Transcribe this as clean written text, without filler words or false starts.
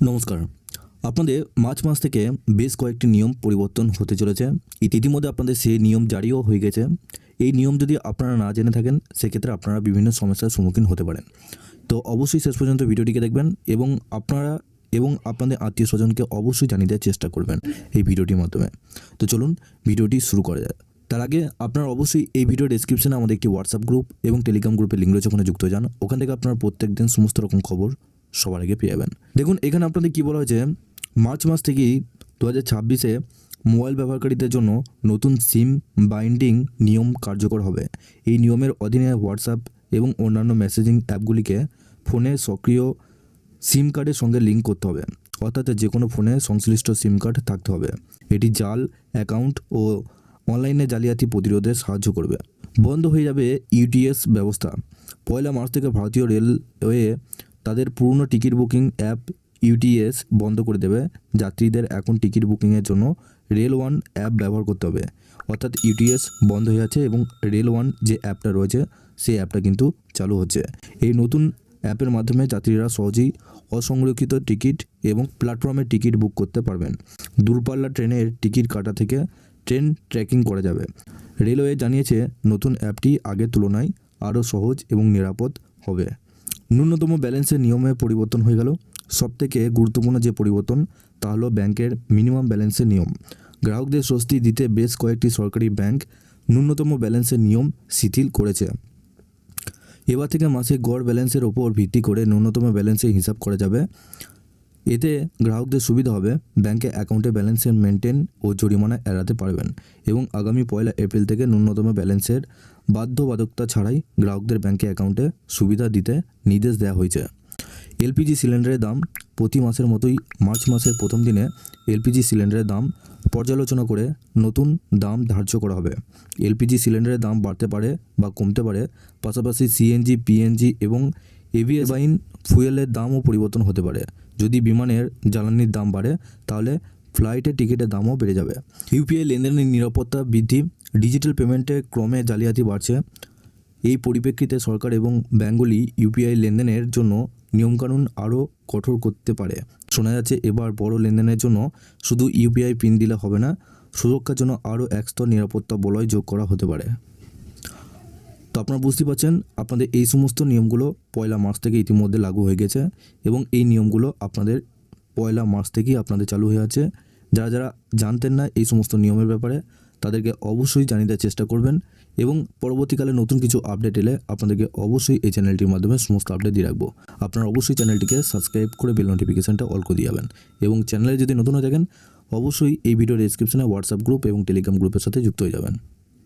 নমস্কার। আপনাদের মার্চ মাস থেকে বেশ কয়েকটি নিয়ম পরিবর্তন হতে চলেছে। ইতিমধ্যে আপনাদের সেই নিয়ম জারিও হয়ে গেছে। এই নিয়ম যদি আপনারা না জেনে থাকেন সেক্ষেত্রে আপনারা বিভিন্ন সমস্যার সম্মুখীন হতে পারেন। তো অবশ্যই শেষ পর্যন্ত ভিডিওটিকে দেখবেন এবং আপনারা এবং আপনাদের আত্মীয় স্বজনকে অবশ্যই জানিয়ে দেওয়ার চেষ্টা করবেন এই ভিডিওটির মাধ্যমে। তো চলুন ভিডিওটি শুরু করা যায়। তার আগে আপনারা অবশ্যই এই ভিডিও ডেসক্রিপশনে আমাদের একটি হোয়াটসঅ্যাপ গ্রুপ এবং টেলিগ্রাম গ্রুপের লিঙ্ক রয়েছে, ওখানে যুক্ত যান। ওখান থেকে আপনারা প্রত্যেক দিন সমস্ত রকম খবর সবার আগে পেয়ে যাবেন। দেখুন এখানে আপনাদের কী বলা হয়েছে, মার্চ মাস থেকেই 2026-এ মোবাইল ব্যবহারকারীদের জন্য নতুন সিম বাইন্ডিং নিয়ম কার্যকর হবে। এই নিয়মের অধীনে হোয়াটসঅ্যাপ এবং অন্যান্য মেসেজিং অ্যাপগুলিকে ফোনে সক্রিয় সিম কার্ডের সঙ্গে লিঙ্ক করতে হবে, অর্থাৎ যে কোনো ফোনে সংশ্লিষ্ট সিম কার্ড থাকতে হবে। এটি জাল অ্যাকাউন্ট ও অনলাইনে জালিয়াতি প্রতিরোধে সাহায্য করবে। বন্ধ হয়ে যাবে ইউটিএস ব্যবস্থা। 1 মার্চ থেকে ভারতীয় রেলওয়ে তাদের পুরনো টিকিট বুকিং অ্যাপ ইউটিএস বন্ধ করে দেবে। যাত্রীদের এখন টিকিট বুকিংয়ের জন্য রেল ওয়ান অ্যাপ ব্যবহার করতে হবে। অর্থাৎ ইউটিএস বন্ধ হয়ে যাচ্ছে এবং রেল ওয়ান যে অ্যাপটা রয়েছে সেই অ্যাপটা কিন্তু চালু হচ্ছে। এই নতুন অ্যাপের মাধ্যমে যাত্রীরা সহজেই অসংরক্ষিত টিকিট এবং প্ল্যাটফর্মের টিকিট বুক করতে পারবেন। দূরপাল্লা ট্রেনের টিকিট কাটা থেকে ট্রেন ট্র্যাকিং করা যাবে। রেলওয়ে জানিয়েছে নতুন অ্যাপটি আগের তুলনায় আরও সহজ এবং নিরাপদ হবে। ন্যূনতম ব্যালেন্সের নিয়মে পরিবর্তন হয়ে গেল। সবথেকে গুরুত্বপূর্ণ যে পরিবর্তন তা হলো ব্যাংকের মিনিমাম ব্যালেন্সের নিয়ম। গ্রাহকদের স্বস্তি দিতে বেশ কয়েকটি সরকারি ব্যাংক ন্যূনতম ব্যালেন্সের নিয়ম শিথিল করেছে। এবার থেকে মাসে গড় ব্যালেন্সের ওপর ভিত্তি করে ন্যূনতম ব্যালেন্সের হিসাব করা যাবে। এতে গ্রাহকদের সুবিধা হবে, ব্যাংকে অ্যাকাউন্টে ব্যালেন্সের মেনটেন ও জরিমানা এড়াতে পারবেন এবং আগামী 1 এপ্রিল থেকে ন্যূনতম ব্যালেন্সের বাধ্যবাধকতা ছাড়াই গ্রাহকদের ব্যাংকে অ্যাকাউন্টে সুবিধা দিতে নির্দেশ দেওয়া হয়েছে। এলপিজি সিলিন্ডারের দাম প্রতি মাসের মতোই মার্চ মাসের প্রথম দিনে এলপিজি সিলিন্ডারের দাম পর্যালোচনা করে নতুন দাম ধার্য করা হবে। এলপিজি সিলিন্ডারের দাম বাড়তে পারে বা কমতে পারে, পাশাপাশি সিএনজি, পিএনজি এবং এভিয়েশন ফুয়েলের দামও পরিবর্তন হতে পারে। যদি বিমানের জ্বালানির দাম বাড়ে তাহলে ফ্লাইটের টিকিটের দামও বেড়ে যাবে। ইউপিআই লেনদেনের নিরাপত্তা বৃদ্ধি। ডিজিটাল পেমেন্টে ক্রমে জালিয়াতি বাড়ছে। এই পরিপ্রেক্ষিতে সরকার এবং ব্যাঙ্কগুলি ইউপিআই লেনদেনের জন্য নিয়মকানুন আরও কঠোর করতে পারে। শোনা যাচ্ছে এবার বড় লেনদেনের জন্য শুধু ইউপিআই পিন দিলে হবে না, সুরক্ষার জন্য আরও এক স্তর নিরাপত্তা বলয় যোগ করা হতে পারে। তো আপনারা বুঝতে পারছেন আপনাদের এই সমস্ত নিয়মগুলো 1 মার্চ থেকে ইতিমধ্যে লাগু হয়ে গেছে এবং এই নিয়মগুলো আপনাদের 1 মার্চ থেকেই আপনাদের চালু হয়ে আছে। যারা যারা জানতেন না এই সমস্ত নিয়মের ব্যাপারে তাদেরকে অবশ্যই জানিয়ে দেওয়ার চেষ্টা করবেন এবং পরবর্তীকালে নতুন কিছু আপডেট এলে আপনাদেরকে অবশ্যই এই চ্যানেলটির মাধ্যমে সমস্ত আপডেট দিয়ে রাখবো। আপনারা অবশ্যই চ্যানেলটিকে সাবস্ক্রাইব করে বেল নোটিফিকেশনটা অল করে দিয়ে যাবেন এবং চ্যানেলে যদি নতুন হয়ে থাকেন অবশ্যই এই ভিডিও ডেসক্রিপশনে হোয়াটসঅ্যাপ গ্রুপ এবং টেলিগ্রাম গ্রুপের সাথে যুক্ত হয়ে যাবেন।